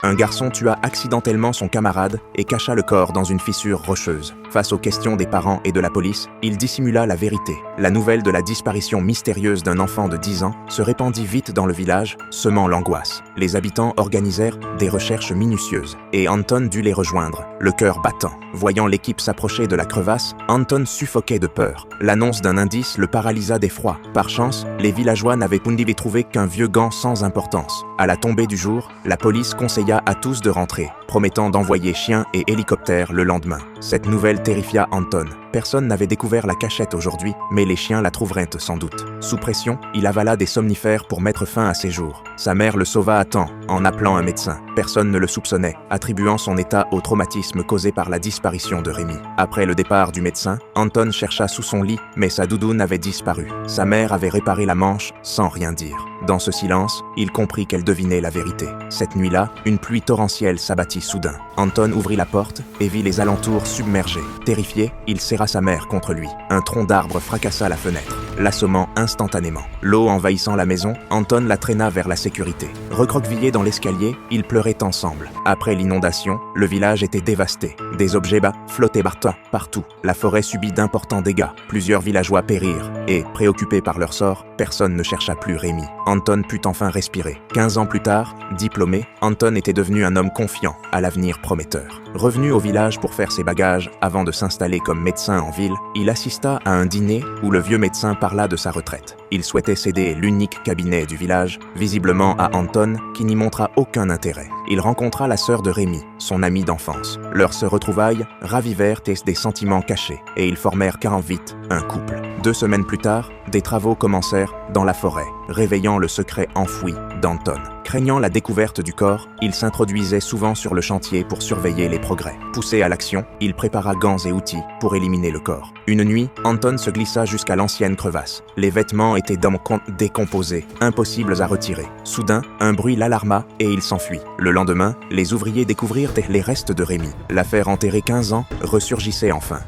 Un garçon tua accidentellement son camarade et cacha le corps dans une fissure rocheuse. Face aux questions des parents et de la police, il dissimula la vérité. La nouvelle de la disparition mystérieuse d'un enfant de 10 ans se répandit vite dans le village, semant l'angoisse. Les habitants organisèrent des recherches minutieuses et Anton dut les rejoindre, le cœur battant. Voyant l'équipe s'approcher de la crevasse, Anton suffoquait de peur. L'annonce d'un indice le paralysa d'effroi. Par chance, les villageois n'avaient trouvé qu'un vieux gant sans importance. À la tombée du jour, la police conseilla à tous de rentrer, promettant d'envoyer chiens et hélicoptères le lendemain. Cette nouvelle terrifia Anton. Personne n'avait découvert la cachette aujourd'hui, mais les chiens la trouveraient sans doute. Sous pression, il avala des somnifères pour mettre fin à ses jours. Sa mère le sauva à temps, en appelant un médecin. Personne ne le soupçonnait, attribuant son état au traumatisme causé par la disparition de Rémi. Après le départ du médecin, Anton chercha sous son lit, mais sa doudoune avait disparu. Sa mère avait réparé la manche sans rien dire. Dans ce silence, il comprit qu'elle devinait la vérité. Cette nuit-là, une pluie torrentielle s'abattit soudain. Anton ouvrit la porte et vit les alentours submergés. Terrifié, il serra sa mère contre lui. Un tronc d'arbre fracassa la fenêtre, l'assommant instantanément. L'eau envahissant la maison, Anton la traîna vers la sécurité. Recroquevillés dans l'escalier, ils pleuraient ensemble. Après l'inondation, le village était dévasté. Des objets flottaient partout. La forêt subit d'importants dégâts. Plusieurs villageois périrent et, préoccupés par leur sort, personne ne chercha plus Rémi. Anton put enfin respirer. 15 ans plus tard, diplômé, Anton était devenu un homme confiant, à l'avenir prometteur. Revenu au village pour faire ses bagages avant de s'installer comme médecin en ville, il assista à un dîner où le vieux médecin parla de sa retraite. Il souhaitait céder l'unique cabinet du village, visiblement à Anton, qui n'y montra aucun intérêt. Il rencontra la sœur de Rémi, son ami d'enfance. Leurs retrouvailles ravivèrent des sentiments cachés, et ils formèrent vite un couple. 2 semaines plus tard, des travaux commencèrent dans la forêt, réveillant le secret enfoui d'Anton. Craignant la découverte du corps, il s'introduisait souvent sur le chantier pour surveiller les progrès. Poussé à l'action, il prépara gants et outils pour éliminer le corps. Une nuit, Anton se glissa jusqu'à l'ancienne crevasse. Les vêtements étaient décomposés, impossibles à retirer. Soudain, un bruit l'alarma et il s'enfuit. Le lendemain, les ouvriers découvrirent les restes de Rémi. L'affaire enterrée 15 ans ressurgissait enfin.